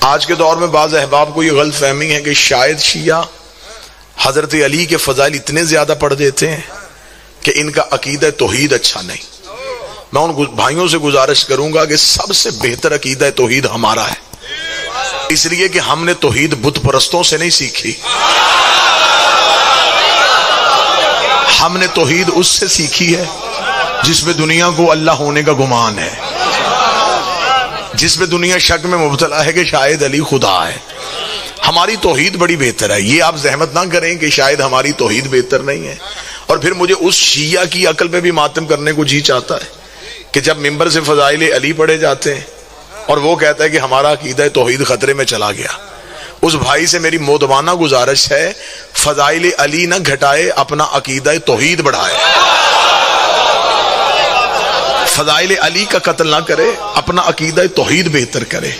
آج کے دور میں بعض احباب کو یہ غلط فہمی ہے کہ شاید شیعہ حضرت علی کے فضائل اتنے زیادہ پڑھ دیتے ہیں کہ ان کا عقیدہ توحید اچھا نہیں۔ میں ان بھائیوں سے گزارش کروں گا کہ سب سے بہتر عقیدہ توحید ہمارا ہے، اس لیے کہ ہم نے توحید بت پرستوں سے نہیں سیکھی، ہم نے توحید اس سے سیکھی ہے جس میں دنیا کو اللہ ہونے کا گمان ہے، جس میں دنیا شک میں مبتلا ہے کہ شاید علی خدا ہے۔ ہماری توحید بڑی بہتر ہے، یہ آپ زحمت نہ کریں کہ شاید ہماری توحید بہتر نہیں ہے۔ اور پھر مجھے اس شیعہ کی عقل پہ بھی ماتم کرنے کو جی چاہتا ہے کہ جب ممبر سے فضائل علی پڑھے جاتے ہیں اور وہ کہتا ہے کہ ہمارا عقیدہ توحید خطرے میں چلا گیا، اس بھائی سے میری مودبانہ گزارش ہے فضائل علی نہ گھٹائے، اپنا عقیدہ توحید بڑھائے۔ فضائل علی کا قتل نہ کرے، اپنا عقیدہ توحید بہتر کرے۔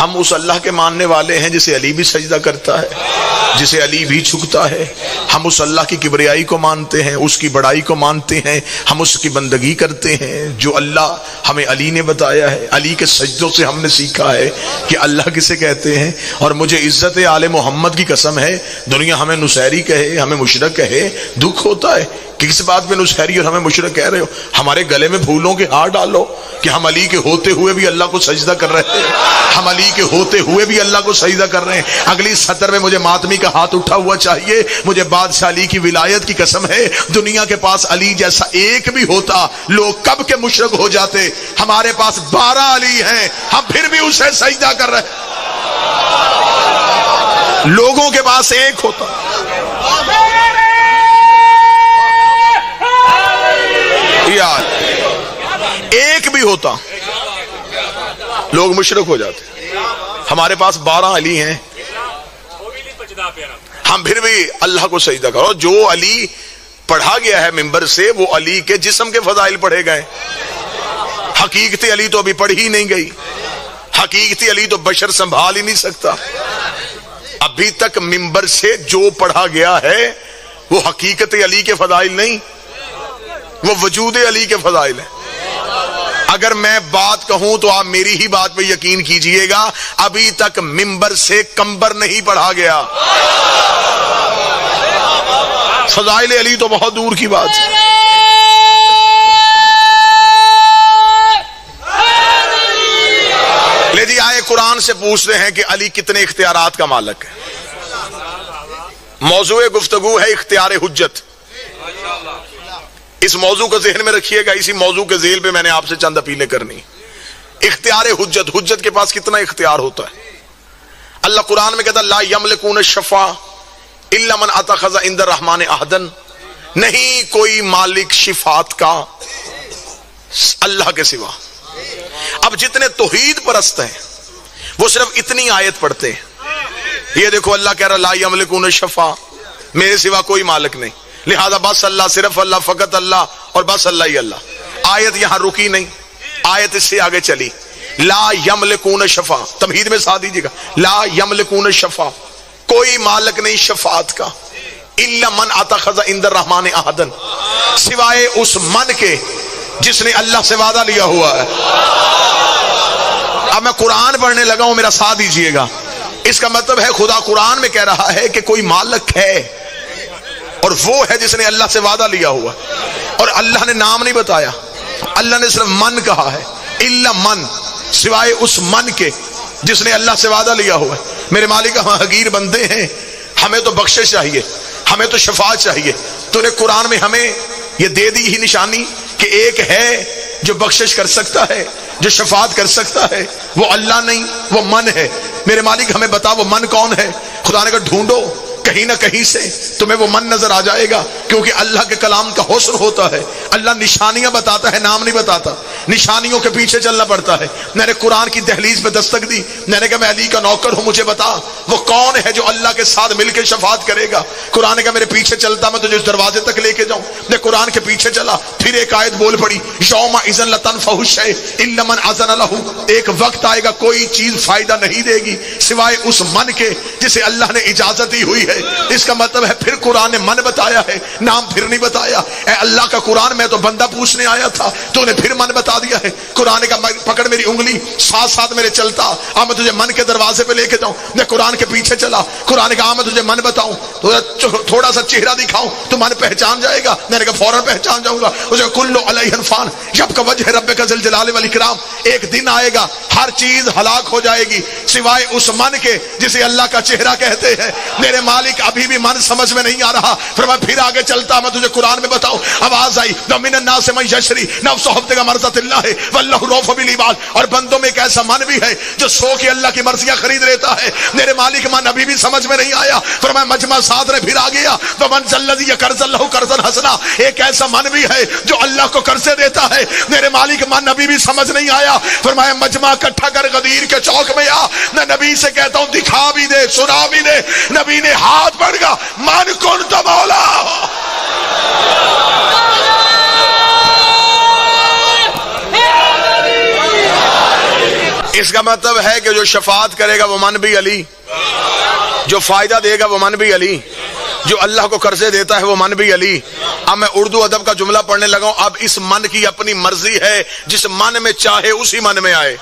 ہم اس اللہ کے ماننے والے ہیں جسے علی بھی سجدہ کرتا ہے، جسے علی بھی جھکتا ہے۔ ہم اس اللہ کی کبریائی کو مانتے ہیں، اس کی بڑائی کو مانتے ہیں، ہم اس کی بندگی کرتے ہیں جو اللہ ہمیں علی نے بتایا ہے۔ علی کے سجدوں سے ہم نے سیکھا ہے کہ اللہ کسے کہتے ہیں۔ اور مجھے عزت آل محمد کی قسم ہے، دنیا ہمیں نصیری کہے، ہمیں مشرک کہے، دکھ ہوتا ہے کہ کس بات پہ نصیری اور ہمیں مشرک کہہ رہے ہو۔ ہمارے گلے میں پھولوں کے ہار ڈالو کہ ہم علی کے ہوتے ہوئے بھی اللہ کو سجدہ کر رہے ہیں، ہم علی کے ہوتے ہوئے بھی اللہ کو سجدہ کر رہے ہیں۔ اگلی سطر میں مجھے ماتمی کا ہاتھ اٹھا ہوا چاہیے، مجھے بادشاہ علی کی ولایت کی قسم ہے، دنیا کے پاس علی جیسا ایک بھی ہوتا لوگ کب کے مشرک ہو جاتے۔ ہمارے پاس 12 علی ہیں، ہم پھر بھی اسے سجدہ کر رہے ہیں۔ لوگوں کے پاس ایک ہوتا، یار ایک بھی ہوتا لوگ مشرک ہو جاتے۔ ہمارے پاس 12 علی ہیں، ہم پھر بھی اللہ کو سجدہ کرو۔ جو علی پڑھا گیا ہے ممبر سے وہ علی کے جسم کے فضائل پڑھے گئے، حقیقت علی تو ابھی پڑھی نہیں گئی، حقیقت علی تو بشر سنبھال ہی نہیں سکتا۔ ابھی تک ممبر سے جو پڑھا گیا ہے وہ حقیقت علی کے فضائل نہیں، وہ وجود علی کے فضائل ہیں۔ اگر میں بات کہوں تو آپ میری ہی بات پہ یقین کیجئے گا، ابھی تک ممبر سے کمبر نہیں پڑھا گیا۔ فضائل علی تو بہت دور کی بات ہے۔ لے جی آئے قرآن سے پوچھتے ہیں کہ علی کتنے اختیارات کا مالک ہے۔ موضوع گفتگو ہے اختیار حجت۔ اس موضوع کو ذہن میں رکھیے گا، اسی موضوع کے ذیل پہ میں نے آپ سے چند اپیلیں کرنی۔ اختیار حجت، حجت کے پاس کتنا اختیار ہوتا ہے؟ اللہ قرآن میں کہتا ہے لا یملکون الشفاء الا من اتخذ عند الرحمن عہدا، نہیں کوئی مالک شفاعت کا اللہ کے سوا۔ اب جتنے توحید پرست ہیں وہ صرف اتنی آیت پڑھتے ہیں، یہ دیکھو اللہ کہہ رہا لا یملکون الشفاء، میرے سوا کوئی مالک نہیں، لہذا بس اللہ، صرف اللہ، فقط اللہ، اور بس اللہ ہی اللہ۔ آیت یہاں رکی نہیں، آیت اس سے آگے چلی لا یملکون الشفاء، تمہید میں ساتھ دیجیے گا لا یملکون الشفاء، کوئی مالک نہیں شفاعت کا، الا من اتخذ عند الرحمن عہدا، سوائے اس من کے جس نے اللہ سے وعدہ لیا ہوا ہے۔ اب میں قرآن پڑھنے لگا ہوں، میرا ساتھ دیجیے گا۔ اس کا مطلب ہے خدا قرآن میں کہہ رہا ہے کہ کوئی مالک ہے اور وہ ہے جس نے اللہ سے وعدہ لیا ہوا، اور اللہ نے نام نہیں بتایا، اللہ نے صرف من کہا ہے، الا من، سوائے اس من کے جس نے اللہ سے وعدہ لیا ہوا ہے۔ میرے مالک ہم حقیر بندے ہیں، ہمیں تو بخشش چاہیے، ہمیں تو شفاعت چاہیے۔ تو نے قرآن میں ہمیں یہ دے دی ہی نشانی کہ ایک ہے جو بخشش کر سکتا ہے، جو شفاعت کر سکتا ہے، وہ اللہ نہیں، وہ من ہے۔ میرے مالک ہمیں بتا وہ من کون ہے؟ خدا نے کہا ڈھونڈو، کہیں نہ کہیں سے تمہیں وہ من نظر آ جائے گا، کیونکہ اللہ کے کلام کا حسن ہوتا ہے۔ اللہ نشانیاں بتاتا ہے، نام نہیں بتاتا، نشانیوں کے پیچھے چلنا پڑتا ہے۔ میں نے قرآن کی دہلیز پہ دستک دی، میں نے کہا میں علی کا نوکر ہوں، مجھے بتا وہ کون ہے جو اللہ کے ساتھ مل کے شفاعت کرے گا۔ قرآن نے کہا میرے پیچھے چلتا، میں تجھے اس دروازے تک لے کے جاؤں۔ میں قرآن کے پیچھے چلا، پھر ایک آیت بول پڑی یوم اذن لتنفع الشیء الا من اذن له، ایک وقت آئے گا کوئی چیز فائدہ نہیں دے گی سوائے اس من کے جسے اللہ نے اجازت دی ہوئی ہے۔ اس کا مطلب ہے پھر قرآن نے من بتایا ہے، نام پھر نہیں بتایا۔ اے اللہ کا قرآن، میں تو بندہ پوچھنے آیا تھا، تو نے پھر من بتا دیا ہے. قرآن کا پکڑ میری انگلی, ساتھ ساتھ میرے چلتا, اب میں تجھے من کے دروازے پہ لے کے جاؤں. میں قرآن کے پیچھے چلا, قرآن کا میں تجھے من بتاؤں, تھوڑا سا چہرہ دکھاؤں تو من پہچان جائے گا. میں نے کہا فوراً پہچان جاؤں گا. اسے کلو علیہ فان جب کا وجہ رب کا ذل جلال والاکرام, ایک دن آئے گا ہر چیز ہلاک ہو جائے گی سوائے اس من کے جسے اللہ کا چہرہ کہتے ہیں. میرے مالک ابھی بھی من سمجھ میں نہیں آ رہا. فرمایا پھر آگے چلتا, میں تجھے قرآن میں بتاؤں. آواز آئی ومن الناس من یشری نفسہ ابتغاء مرضات اللہ واللہ رؤوف بالعباد. اور بندوں میں ایک ایسا من بھی ہے جو سو کے اللہ کی مرضیاں خرید لیتا ہے. میرے مالک من ابھی بھی سمجھ میں نہیں آیا. فرمایا مجمع ساتھ نے پھر آ گیا ومن الذی یقرض اللہ قرضا حسنا. ایک ایسا من بھی ہے جو اللہ کو قرضے دیتا ہے. میرے مالک من ابھی بھی سمجھ نہیں آیا. فرمایا مجمع اکٹھا کر غدیر کے چوک میں آ. میں نبی سے کہتا ہوں دکھا بھی دے, سنا بھی دے. نبی نے ہاتھ بڑھ گا من کن تو مولا. اس کا مطلب ہے کہ جو شفاعت کرے گا وہ من بھی علی, جو فائدہ دے گا وہ من بھی علی, جو اللہ کو قرضے دیتا ہے وہ من بھی علی. اب میں اردو ادب کا جملہ پڑھنے لگا ہوں. اب اس من کی اپنی مرضی ہے, جس من میں چاہے اسی من میں آئے.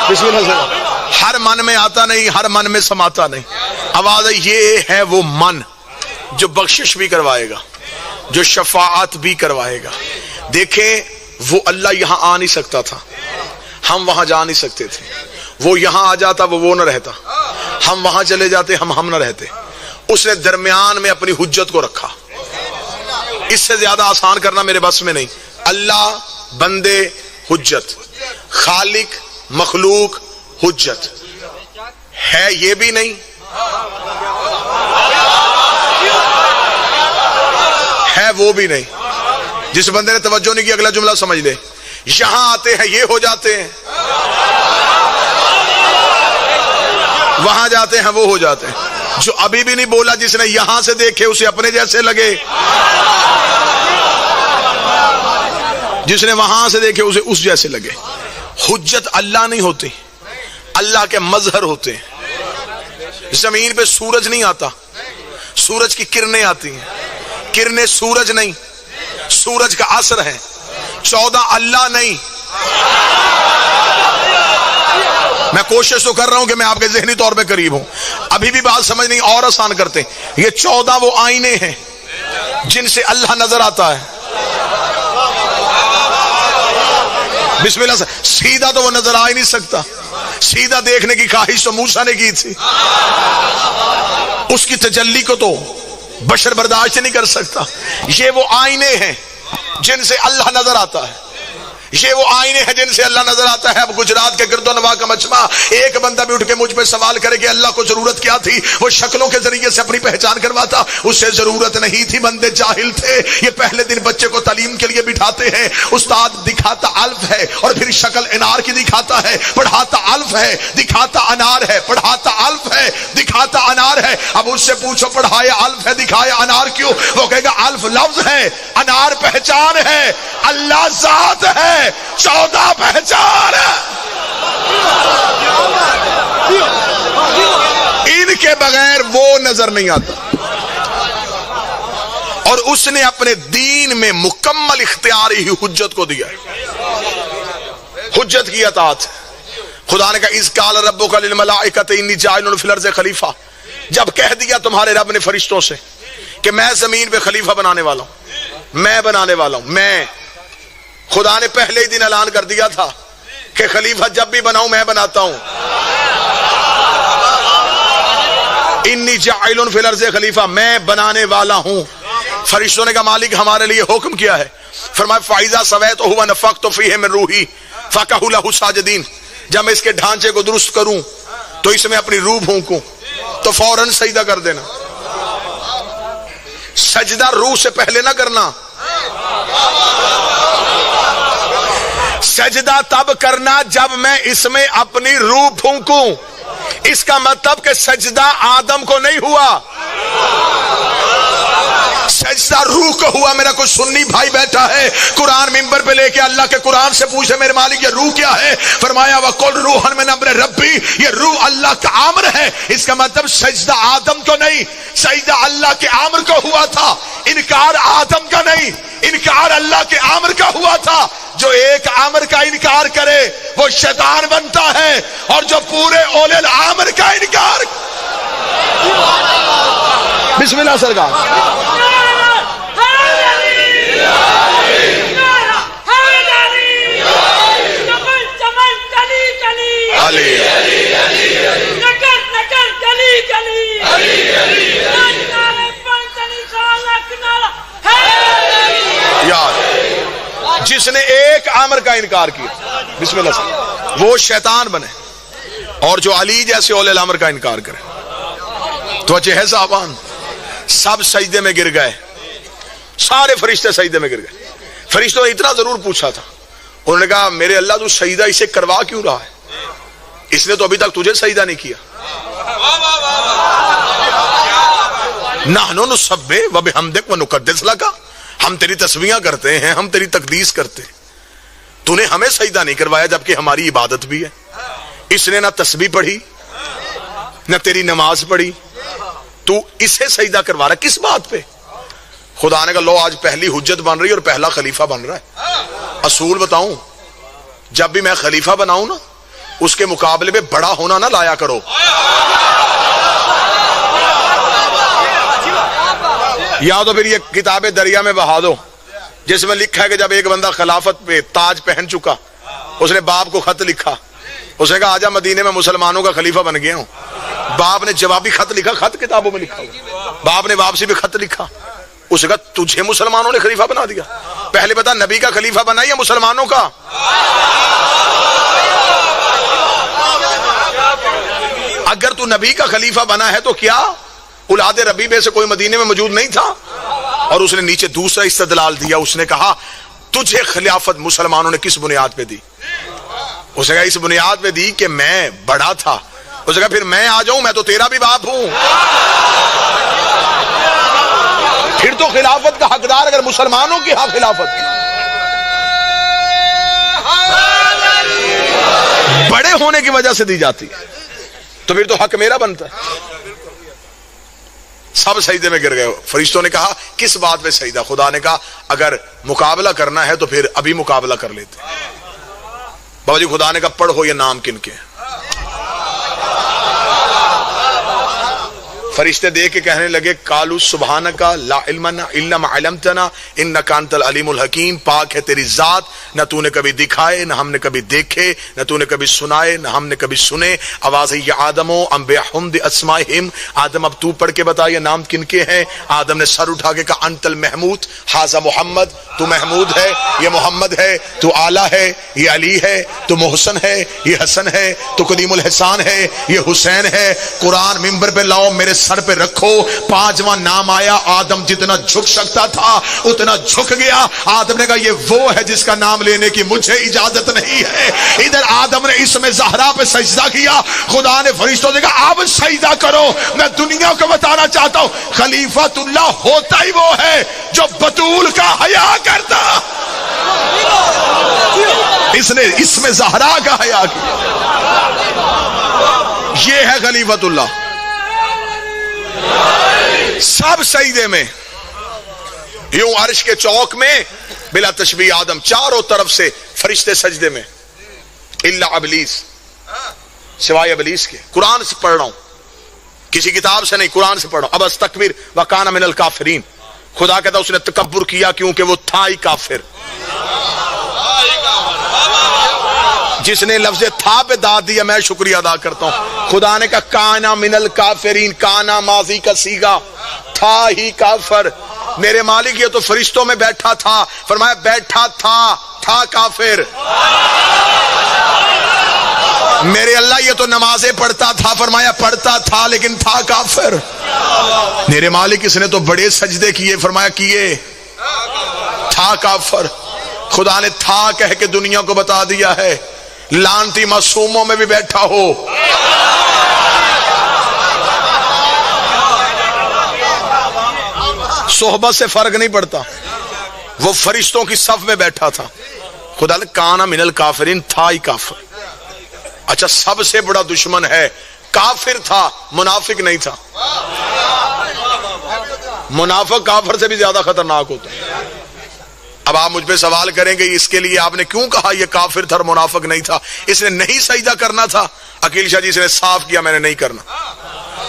بسم اللہ. ہر من میں آتا نہیں, ہر من میں سماتا نہیں. آواز ہے یہ ہے وہ من جو بخشش بھی کروائے گا, جو شفاعت بھی کروائے گا. دیکھیں وہ اللہ یہاں آ نہیں سکتا تھا, ہم وہاں جا نہیں سکتے تھے. وہ یہاں آ جاتا وہ نہ رہتا, ہم وہاں چلے جاتے ہم نہ رہتے. اس نے درمیان میں اپنی حجت کو رکھا. اس سے زیادہ آسان کرنا میرے بس میں نہیں. اللہ بندے حجت, خالق مخلوق حجت ہے, یہ بھی نہیں ہے وہ بھی نہیں. جس بندے نے توجہ نہیں کی اگلا جملہ سمجھ لے. یہاں آتے ہیں یہ ہو جاتے ہیں, وہاں جاتے ہیں وہ ہو جاتے ہیں. جو ابھی بھی نہیں بولا جس نے یہاں سے دیکھے اسے اپنے جیسے لگے, جس نے وہاں سے دیکھے اسے اس جیسے لگے. حجت اللہ نہیں ہوتی, اللہ کے مظہر ہوتے ہیں. زمین پہ سورج نہیں آتا, سورج کی کرنیں آتی ہیں. کرنیں سورج نہیں, سورج کا اثر ہے. 14 اللہ نہیں. میں کوشش تو کر رہا ہوں کہ میں آپ کے ذہنی طور پہ قریب ہوں. ابھی بھی بات سمجھ نہیں اور آسان کرتے. یہ 14 وہ آئینے ہیں جن سے اللہ نظر آتا ہے. بسم اللہ سے. سیدھا تو وہ نظر آ ہی نہیں سکتا. سیدھا دیکھنے کی خواہش تو موسیٰ نے کی تھی, اس کی تجلی کو تو بشر برداشت نہیں کر سکتا. یہ وہ آئینے ہیں جن سے اللہ نظر آتا ہے. یہ وہ آئینے ہیں جن سے اللہ نظر آتا ہے. اب گجرات کے گرد و نواح کا مجمع, ایک بندہ بھی اٹھ کے مجھ پہ سوال کرے کہ اللہ کو ضرورت کیا تھی, وہ شکلوں کے ذریعے سے اپنی پہچان کرواتا. اسے ضرورت نہیں تھی, بندے جاہل تھے. یہ پہلے دن بچے کو تعلیم کے لیے بٹھاتے ہیں, استاد دکھاتا الف ہے اور پھر شکل انار کی دکھاتا ہے, پڑھاتا الف ہے دکھاتا انار ہے, پڑھاتا الف ہے دکھاتا انار ہے. اب اس سے پوچھو پڑھایا الف ہے دکھایا انار کیوں؟ وہ کہے گا الف لفظ ہے, انار پہچان ہے, اللہ ذات ہے, 14 پہچان ہے. ان کے بغیر وہ نظر نہیں آتا. اور اس نے اپنے دین میں مکمل اختیاری ہی حجت کو دیا. حجت کی اطاعت. خدا نے کہا اذ قال ربک للملائکۃ انی جاعل فی الارض خلیفہ. جب کہہ دیا تمہارے رب نے فرشتوں سے کہ میں زمین پہ خلیفہ بنانے والا ہوں, میں بنانے والا ہوں, میں خدا نے پہلے ہی دن اعلان کر دیا تھا کہ خلیفہ جب بھی بناؤں میں بناتا ہوں. انی جاعل فی الارض خلیفہ, میں بنانے والا ہوں. فرشتوں نے کہا مالک ہمارے لیے حکم کیا ہے؟ فرمایا فَإِذَا سَوَيْتُهُ وَنَفَخْتُ فِيهِ مِن رُوحِي فَقَعُوا لَهُ سَاجِدِينَ. جب میں اس کے ڈھانچے کو درست کروں تو اس میں اپنی روح پھونکوں تو فوراً سجدہ کر دینا. سجدہ روح سے پہلے نہ کرنا, سجدہ تب کرنا جب میں اس میں اپنی روح پھونکوں. اس کا مطلب کہ سجدہ آدم کو نہیں ہوا, سجدہ روح کو ہوا. میرا کوئی سنی بھائی بیٹھا ہے قرآن منبر پہ لے کے اللہ کے قرآن سے پوچھے میرے مالک یہ روح کیا ہے؟ فرمایا وَقُلْ رُوحًا مِنْ أَمْرِ رَبِّي. یہ روح اللہ کا امر ہے. اس کا مطلب سجدہ آدم کو نہیں، سجدہ اللہ کے امر کو ہوا تھا. انکار آدم کا نہیں، انکار اللہ کے امر کا ہوا تھا. جو ایک امر کا انکار کرے وہ شیطان بنتا ہے، اور جو پورے اولے الامر کا انکار. بسم اللہ سرکار. جس نے ایک امر کا انکار کیا بسم اللہ سے وہ شیطان بنے، اور جو علی جیسے اولے الامر کا انکار کرے. تو اچھے ہے صاحبان، سب سجدے میں گر گئے، سارے فرشتے سجدے میں گر گئے. فرشتوں نے اتنا ضرور پوچھا تھا، انہوں نے کہا میرے اللہ تو سجدہ اسے کروا کیوں رہا ہے؟ اس نے تو ابھی تک تجھے سجدہ نہیں کیا. نحن نسبح وبحمدک ونقدس لک، ہم تیری تسبیحاں کرتے ہیں، ہم تیری تقدیس کرتے ہیں. تو نے ہمیں سجدہ نہیں کروایا جبکہ ہماری عبادت بھی ہے. اس نے نہ تسبیح پڑھی نہ تیری نماز پڑھی، تو اسے سجدہ کروا رہا ہے کس بات پہ؟ خدا نے کہا لو آج پہلی حجت بن رہی اور پہلا خلیفہ بن رہا ہے. اصول بتاؤں، جب بھی میں خلیفہ بناؤں نا اس کے مقابلے میں بڑا ہونا نہ لایا کرو. یا تو پھر یہ کتابیں دریا میں بہا دو جس میں لکھا ہے کہ جب ایک بندہ خلافت پہ تاج پہن چکا، اس نے باپ کو خط لکھا، اس نے کہا آجا مدینے میں مسلمانوں کا خلیفہ بن گیا ہوں. باپ نے جوابی خط لکھا، خط کتابوں میں لکھا ہوا، باپ نے واپسی پہ خط لکھا، اس نے کہا تجھے مسلمانوں نے خلیفہ بنا دیا. پہلے بتا نبی کا خلیفہ بنا یا مسلمانوں کا؟ اگر تو نبی کا خلیفہ بنا ہے تو کیا اولاد ربیبہ سے کوئی مدینے میں موجود نہیں تھا؟ اور اس نے نیچے دوسرا استدلال دیا، اس نے کہا تجھے خلافت مسلمانوں نے کس بنیاد پہ دی؟ اس نے کہا اس بنیاد پہ دی کہ میں بڑا تھا. اس نے کہا پھر میں آ جاؤں، میں تو تیرا بھی باپ ہوں. پھر تو خلافت کا حقدار اگر مسلمانوں کی خلافت بڑے ہونے کی وجہ سے دی جاتی تو پھر تو حق میرا بنتا ہے. سب سجدے میں گر گئے. فرشتوں نے کہا کس بات پہ سجدہ؟ خدا نے کہا اگر مقابلہ کرنا ہے تو پھر ابھی مقابلہ کر لیتے. بابا جی خدا نے کہا پڑھو یہ نام کن کے؟ فرشتے دیکھ کے کہنے لگے قالوا سبحانک لا علم لنا الا ما علمتنا انک انت العلیم الحکیم. پاک ہے تیری ذات، نہ تو نے کبھی دکھائے نہ ہم نے کبھی دیکھے، نہ تو نے کبھی سنائے نہ ہم نے کبھی سنے. آواز ہے یا آدم انبئہم باسمائہم. آدم اب تو پڑھ کے بتا یہ نام کن کے ہیں؟ آدم نے سر اٹھا کے کہا انت المحمود ھذا محمد. تو محمود ہے، یہ محمد ہے. تو اعلیٰ ہے، یہ علی ہے. تو محسن ہے، یہ حسن ہے. تو قدیم الحسان ہے، یہ حسین ہے. قرآن منبر پہ لاؤ، میرے سر پہ رکھو. پانچواں نام آیا، آدم جتنا جھک سکتا تھا اتنا جھک گیا. آدم نے کہا یہ وہ ہے جس کا نام لینے کی مجھے اجازت نہیں ہے. ادھر آدم نے اس میں زہرا پہ سجدہ کیا. خدا نے فرشتوں سے کہا اب سجدہ کرو. میں دنیا کو بتانا چاہتا ہوں خلیفۃ اللہ ہوتا ہی وہ ہے جو بطول کا حیا کرتا. اس نے اس میں زہرا کا حیا کیا. یہ ہے خلیفۃ اللہ. سب سجدے میں یوں عرش کے چوک میں بلا تشبیہ آدم، چاروں طرف سے فرشتے سجدے میں الا ابلیس، سوائے ابلیس کے. قرآن سے پڑھ رہا ہوں، کسی کتاب سے نہیں، قرآن سے پڑھ رہا ہوں. اب استکبر وکان من الکافرین. خدا کہتا اس نے تکبر کیا کیونکہ وہ تھا ہی کافر. جس نے لفظ تھا پہ داد دیا میں شکریہ ادا کرتا ہوں. خدا نے کہا کانا من الکافرین، کانا ماضی کا سیگا، تھا ہی کافر. میرے مالک یہ تو فرشتوں میں بیٹھا تھا، فرمایا بیٹھا تھا کافر. میرے اللہ یہ تو نمازیں پڑھتا تھا، فرمایا پڑھتا تھا لیکن تھا کافر. میرے مالک اس نے تو بڑے سجدے کیے، فرمایا کیے، تھا کافر. خدا نے تھا کہہ کے دنیا کو بتا دیا ہے لعنتی معصوموں میں بھی بیٹھا ہو. صحبت سے فرق نہیں پڑتا. وہ فرشتوں کی صف میں بیٹھا تھا. خدا نے کانا من الکافرین، تھا ہی کافر. اچھا سب سے بڑا دشمن ہے، کافر تھا، منافق نہیں تھا. منافق کافر سے بھی زیادہ خطرناک ہوتا ہے. اب آپ مجھ پہ سوال کریں گے اس کے لیے آپ نے کیوں کہا یہ کافر تھا اور منافق نہیں تھا؟ اس نے نہیں سجدہ کرنا تھا. عقیل شاہ جی سے نے صاف کیا میں نے نہیں کرنا.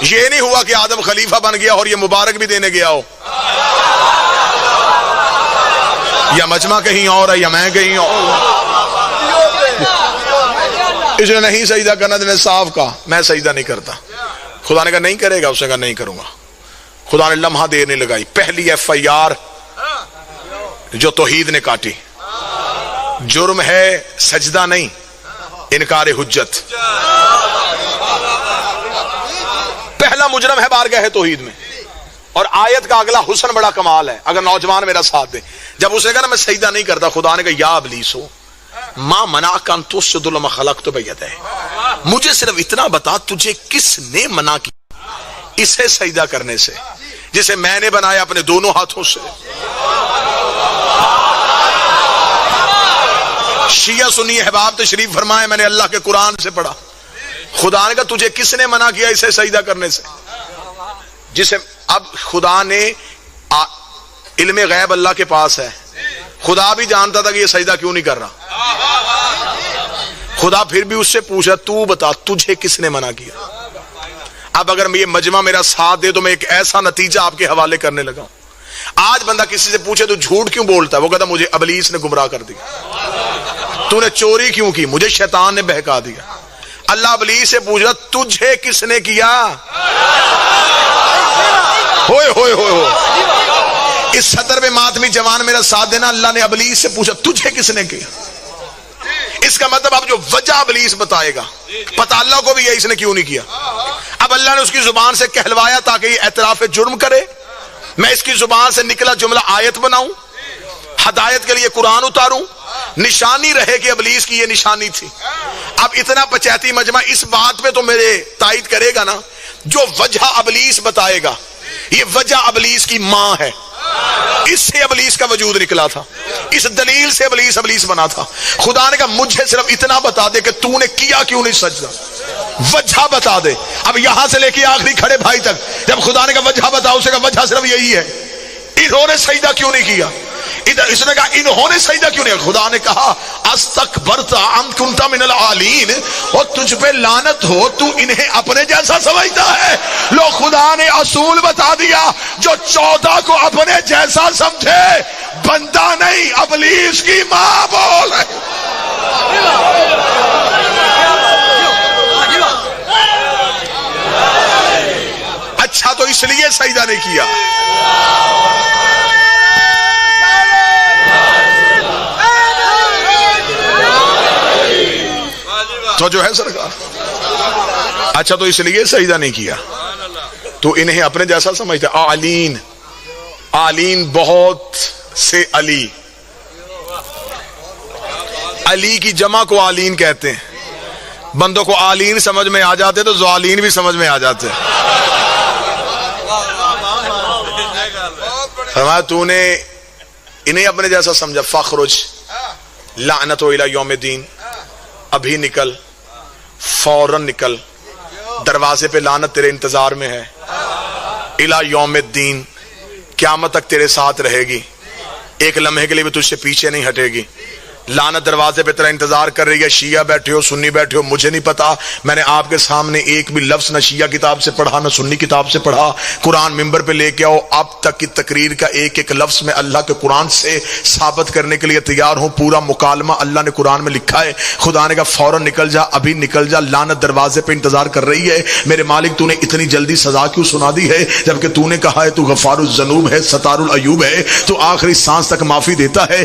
یہ نہیں ہوا کہ آدم خلیفہ بن گیا اور یہ مبارک بھی دینے گیا ہو، یا مجمع کہیں اور ہے یا میں کہیں اور. اس نے نہیں سجدہ کرنا، نے صاف کہا میں سجدہ نہیں کرتا. خدا نے کہا نہیں کرے گا، اس نے کہا نہیں کروں گا. خدا نے لمحہ دیر نہیں لگائی، پہلی ایف آئی آر جو توحید نے کاٹی. جرم ہے سجدہ نہیں، انکار حجت. پہلا مجرم ہے بارگاہ توحید میں. اور آیت کا اگلا حسن بڑا کمال ہے، اگر نوجوان میرا ساتھ دے. جب اس نے کہا نا میں سجدہ نہیں کرتا، خدا نے کہا یا ابلیس ہو ما منعک ان تسجد لما خلقت بیدی، مجھے صرف اتنا بتا تجھے کس نے منع کیا اسے سجدہ کرنے سے جسے میں نے بنایا اپنے دونوں ہاتھوں سے. شیعہ سنی احباب تشریف فرمائے، میں نے اللہ کے قرآن سے پڑھا. خدا نے کہا تجھے کس نے منع کیا اسے سجدہ کرنے سے جسے اب خدا نے علم غیب اللہ کے پاس ہے. خدا بھی جانتا تھا کہ یہ سجدہ کیوں نہیں کر رہا. خدا پھر بھی اس سے پوچھا تو بتا تجھے کس نے منع کیا. اب اگر یہ مجمع میرا ساتھ دے تو میں ایک ایسا نتیجہ آپ کے حوالے کرنے لگا ہوں. آج بندہ کسی سے پوچھے تو جھوٹ کیوں بولتا ہے، وہ کہتا مجھے ابلیس نے گمراہ کر دیا. تو نے چوری کیوں کی، مجھے شیطان نے بہکا دیا. اللہ ابلیس سے پوچھ رہا تجھے کس نے کیا. ہوئے ہوئے ہوئے ہوئے اس صدر میں ماتمی جوان میرا ساتھ دینا. اللہ نے ابلیس سے پوچھا تجھے کس نے کیا. اس کا مطلب اب جو وجہ ابلیس بتائے گا پتہ اللہ کو بھی ہے اس نے کیوں نہیں کیا. اب اللہ نے اس کی زبان سے کہلوایا تاکہ یہ اعتراف جرم کرے. میں اس کی زبان سے نکلا جملہ آیت بناؤں، ہدایت کے لیے قرآن اتاروں، نشانی رہے کہ ابلیس کی یہ نشانی تھی. اب اتنا پچیتی مجمع اس بات پہ تو میرے تائید کرے گا نا، جو وجہ ابلیس بتائے گا یہ وجہ ابلیس کی ماں ہے. اس سے ابلیس کا وجود نکلا تھا، اس دلیل سے ابلیس بنا تھا. خدا نے کہا مجھے صرف اتنا بتا دے کہ تو نے کیا کیوں نہیں سجدہ، وجہ بتا دے. اب یہاں سے لے کے آخری کھڑے بھائی تک جب خدا نے کہا وجہ بتاؤ، اسے کہا وجہ صرف یہی ہے انہوں نے سجدہ کیوں نہیں کیا. اس نے کہا انہوں نے سجدہ کیوں نہیں. خدا نے کہا استکبرت ام کنت من العالین، اور تجھ پہ لعنت ہو تو انہیں اپنے جیسا سمجھتا ہے. لو خدا نے اصول بتا دیا، جو 14 کو اپنے جیسا سمجھے بندہ نہیں ابلیس کی ماں بول ہے. اچھا تو اس لیے سجدہ نہیں کیا. تو جو ہے سرکار اچھا تو اس لیے سجدہ نہیں کیا تو انہیں اپنے جیسا سمجھتے. آلین بہت سے علی کی جمع کو آلین کہتے ہیں. بندوں کو آلین سمجھ میں آ جاتے تو زوالین بھی سمجھ میں آ جاتے. فرمایا تو نے انہیں اپنے جیسا سمجھا. فخرج لعنت الی یوم الدین، ابھی نکل، فوراً نکل، دروازے پہ لعنت تیرے انتظار میں ہے. الی یوم الدین، قیامت تک تیرے ساتھ رہے گی، ایک لمحے کے لیے بھی تجھ سے پیچھے نہیں ہٹے گی. لعنت دروازے پہ تیرا انتظار کر رہی ہے. شیعہ بیٹھے ہو، سنی بیٹھے ہو، مجھے نہیں پتا. میں نے آپ کے سامنے ایک بھی لفظ نہ شیعہ کتاب سے پڑھا نہ سنی کتاب سے پڑھا. قرآن ممبر پہ لے کے آؤ، اب تک کی تقریر کا ایک ایک لفظ میں اللہ کے قرآن سے ثابت کرنے کے لیے تیار ہوں. پورا مکالمہ اللہ نے قرآن میں لکھا ہے. خدا نے کہا فوراً نکل جا، ابھی نکل جا، لعنت دروازے پہ انتظار کر رہی ہے. میرے مالک تو نے اتنی جلدی سزا کیوں سنا دی ہے، جبکہ تو نے کہا ہے تو غفار الذنوب ہے، ستار العیوب ہے، تو آخری سانس تک معافی دیتا ہے.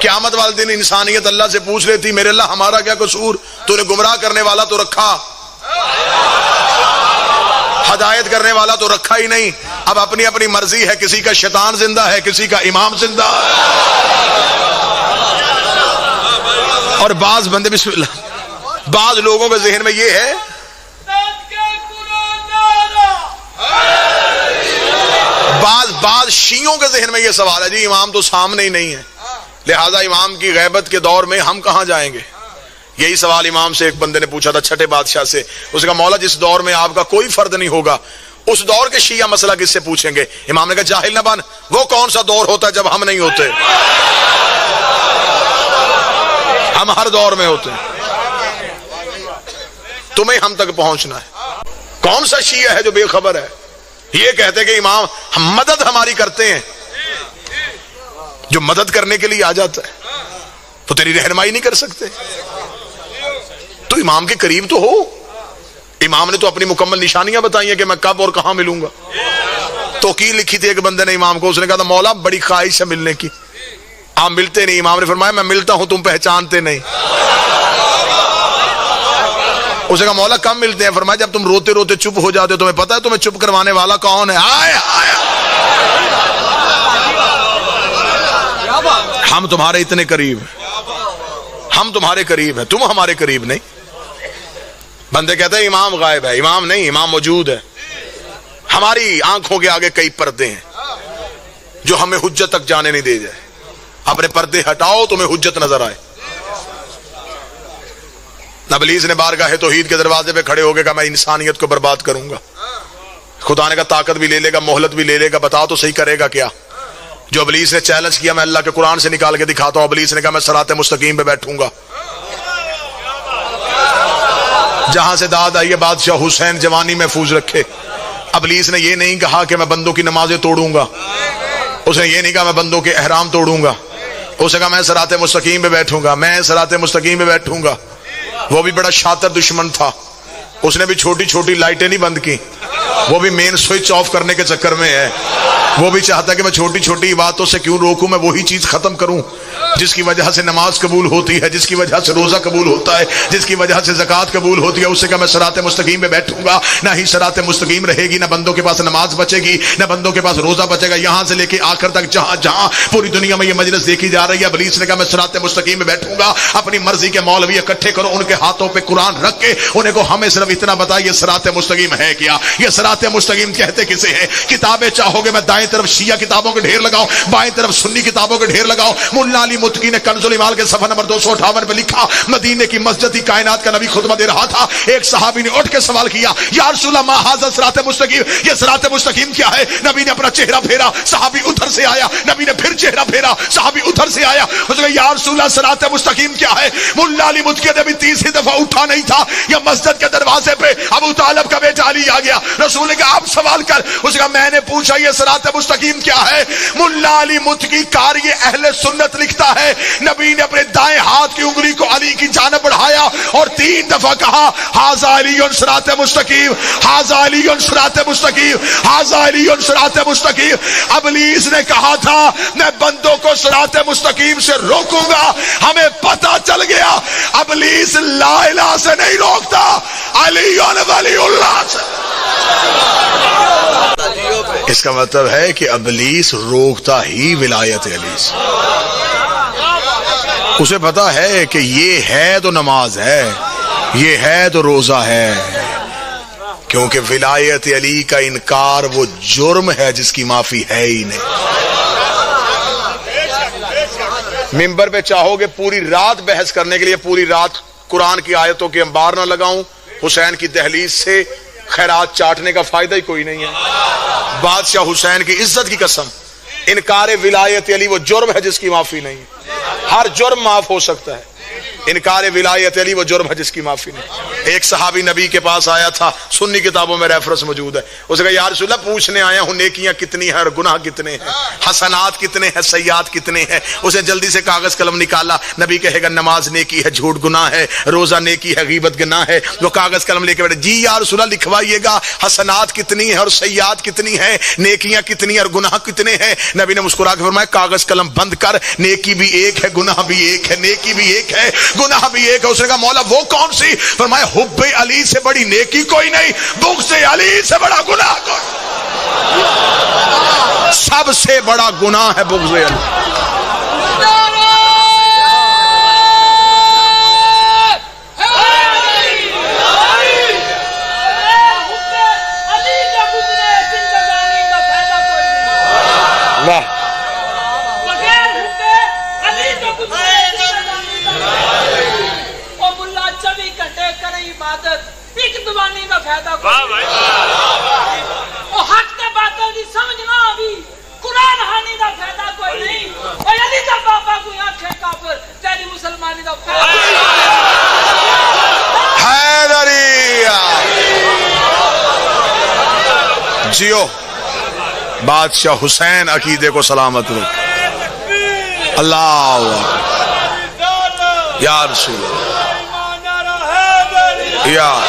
قیامت والے دن انسانیت اللہ سے پوچھ رہی تھی میرے اللہ ہمارا کیا قصور، تو نے گمراہ کرنے والا تو رکھا، ہدایت کرنے والا تو رکھا ہی نہیں. اب اپنی اپنی مرضی ہے، کسی کا شیطان زندہ ہے، کسی کا امام زندہ ہے. اور بعض بندے بسم اللہ، بعض لوگوں کے ذہن میں یہ ہے بعض شیعوں کے ذہن میں یہ سوال ہے جی امام تو سامنے ہی نہیں ہے، لہذا امام کی غیبت کے دور میں ہم کہاں جائیں گے. یہی سوال امام سے ایک بندے نے پوچھا تھا چھٹے بادشاہ سے. اس نے کہا مولا جس دور میں آپ کا کوئی فرد نہیں ہوگا اس دور کے شیعہ مسئلہ کس سے پوچھیں گے. امام نے کہا جاہل نہ بن، وہ کون سا دور ہوتا ہے جب ہم نہیں ہوتے، ہم ہر دور میں ہوتے ہیں. تمہیں ہم تک پہنچنا ہے. کون سا شیعہ ہے جو بے خبر ہے یہ کہتے کہ امام ہم مدد ہماری کرتے ہیں. جو مدد کرنے کے لیے آ جاتا ہے تو تیری رہنمائی نہیں کر سکتے. تو امام کے قریب تو ہو. امام نے تو اپنی مکمل نشانیاں بتائی ہیں کہ میں کب اور کہاں ملوں گا. توقیر لکھی تھی ایک بندے نے امام کو، اس نے کہا تھا مولا بڑی خواہش ہے ملنے کی، آپ ملتے نہیں. امام نے فرمایا میں ملتا ہوں تم پہچانتے نہیں. اس نے کہا مولا کم ملتے ہیں؟ فرمایا جب تم روتے روتے چپ ہو جاتے ہو. تمہیں پتا ہے تمہیں چپ کروانے والا کون ہے؟ آئے آئے ہم تمہارے اتنے قریب ہیں، ہم تمہارے قریب ہیں، تم ہمارے قریب نہیں. بندے کہتے ہیں امام غائب ہے. امام نہیں، امام موجود ہے. ہماری آنکھوں کے آگے کئی پردے ہیں جو ہمیں حجت تک جانے نہیں دے جائے. اپنے پردے ہٹاؤ تمہیں حجت نظر آئے. ابلیس نے بارگاہ توحید کے دروازے پہ کھڑے ہو کے کہا میں انسانیت کو برباد کروں گا. خدا نے کہا طاقت بھی لے لے گا، مہلت بھی لے لے گا، بتاؤ تو صحیح کرے گا کیا. جو ابلیس نے چیلنج کیا میں اللہ کے قرآن سے نکال کے دکھاتا ہوں. ابلیس نے کہا میں صراط مستقیم پہ بیٹھوں گا. جہاں سے داد آئی ہے بادشاہ حسین جوانی محفوظ رکھے. ابلیس نے یہ نہیں کہا کہ میں بندوں کی نمازیں توڑوں گا، اس نے یہ نہیں کہا میں بندوں کے احرام توڑوں گا. اس نے کہا میں صراط مستقیم پہ بیٹھوں گا، میں صراط مستقیم پہ بیٹھوں گا. وہ بھی بڑا شاطر دشمن تھا، اس نے بھی چھوٹی چھوٹی لائٹیں نہیں بند کی. وہ بھی مین سوئچ آف کرنے کے چکر میں ہے. وہ بھی چاہتا ہے کہ میں چھوٹی چھوٹی باتوں سے کیوں روکوں، میں وہی چیز ختم کروں جس کی وجہ سے نماز قبول ہوتی ہے، جس کی وجہ سے روزہ قبول ہوتا ہے، جس کی وجہ سے زکوٰۃ قبول ہوتی ہے. اس سے کہا میں صراط مستقیم پہ بیٹھوں گا. نہ ہی صراط مستقیم رہے گی، نہ بندوں کے پاس نماز بچے گی، نہ بندوں کے پاس روزہ بچے گا. یہاں سے لے کے آخر تک جہاں جہاں پوری دنیا میں یہ مجلس دیکھی جا رہی ہے، ابلیس نے کہا میں صراط مستقیم پہ بیٹھوں گا. اپنی مرضی کے مولوی اکٹھے کرو، ان کے ہاتھوں پہ قرآن رکھ کے انہیں کو ہمیں صرف اتنا بتا یہ صراط مستقیم ہے کیا. یہ صراط مستقیم کہتے کسے ہیں؟ کتابیں چاہو گے میں دائیں طرف شیعہ کتابوں کے ڈھیر لگاؤں، بائیں طرف سنی کتابوں کے ڈھیر لگاؤں. مولا علی متقی نے کنز الایمان کے صفحہ نمبر 258 پہ لکھا مدینے کی مسجد ہی کائنات کا نبی خطبہ دے رہا تھا. ایک صحابی نے اٹھ کے سوال کیا یا رسول اللہ ما ھذا صراط مستقیم، یہ صراط مستقیم کیا ہے؟ نبی نے اپنا چہرہ پھیرا، صحابی ادھر سے آیا. نبی نے پھر چہرہ پھیرا، صحابی ادھر سے آیا. اس نے کہا یا رسول اللہ صراط مستقیم کیا ہے؟ مولا علی متقی نے بھی تیسری دفعہ اٹھا نہیں تھا. یا مسجد کے دروازے پہ ابو طالب کا بیٹا علی آ گیا. رسول نے کہا آپ سوال کر. اس نے کہا میں نے پوچھا یہ صراط مستقیم کیا ہے؟ مولا علی متقی قاری اہل سنت لکھتا ہے نبی نے اپنے دائیں ہاتھ کی انگلی کو علی کی جانب بڑھایا اور 3 دفعہ کہا ھذا علی صراط مستقیم، ھذا علی صراط مستقیم، ھذا علی صراط مستقیم. ابلیس نے کہا تھا میں بندوں کو صراط مستقیم سے روکوں گا. ہمیں پتہ چل گیا ابلیس لا الہ سے نہیں روکتا، علی ولی اللہ سے. اس کا مطلب ہے کہ ابلیس روکتا ہی ولایت علی سے. اسے پتا ہے کہ یہ ہے تو نماز ہے، یہ ہے تو روزہ ہے، کیونکہ ولایت علی کا انکار وہ جرم ہے جس کی معافی ہے ہی نہیں. ممبر پہ چاہو گے پوری رات بحث کرنے کے لیے پوری رات قرآن کی آیتوں کے انبار نہ لگاؤں، حسین کی دہلیز سے خیرات چاٹنے کا فائدہ ہی کوئی نہیں ہے. بادشاہ حسین کی عزت کی قسم انکار ولایت علی وہ جرم ہے جس کی معافی نہیں ہے. ہر جرم معاف ہو سکتا ہے انکار ولایت علی وہ جرم ہے جس کی معافی نہیں۔ ایک صحابی نبی کے پاس آیا تھا، سنی کتابوں میں ریفرنس موجود ہے، اس نے کہا یا رسول اللہ پوچھنے آیا ہوں نیکیاں کتنی ہیں اور گناہ کتنے ہیں، حسنات کتنے ہیں سیئات کتنے ہیں۔ اس نے جلدی سے کاغذ قلم نکالا، نبی کہے گا نماز نیکی ہے جھوٹ گناہ ہے، روزہ نیکی ہے غیبت گناہ ہے۔ وہ کاغذ قلم لے کے بیٹھے، جی یا رسول اللہ لکھوائیے گا حسنات کتنی ہیں اور سیئات کتنی ہیں، نیکیاں کتنی اور گناہ کتنے ہیں۔ نبی نے مسکرا کے فرمایا کاغذ قلم بند کر، نیکی بھی ایک ہے گناہ بھی ایک ہے، نیکی بھی ایک ہے گناہ بھی ایک ہے۔ اس نے کہا مولا وہ کون سی؟ فرمایا حب علی سے بڑی نیکی کوئی نہیں، بغض علی سے بڑا گناہ کوئی، سب سے بڑا گناہ ہے بغض علی۔ جیو بادشاہ حسین عقیدے کو سلامت رکھ۔ اللہ یا رسول اللہ یا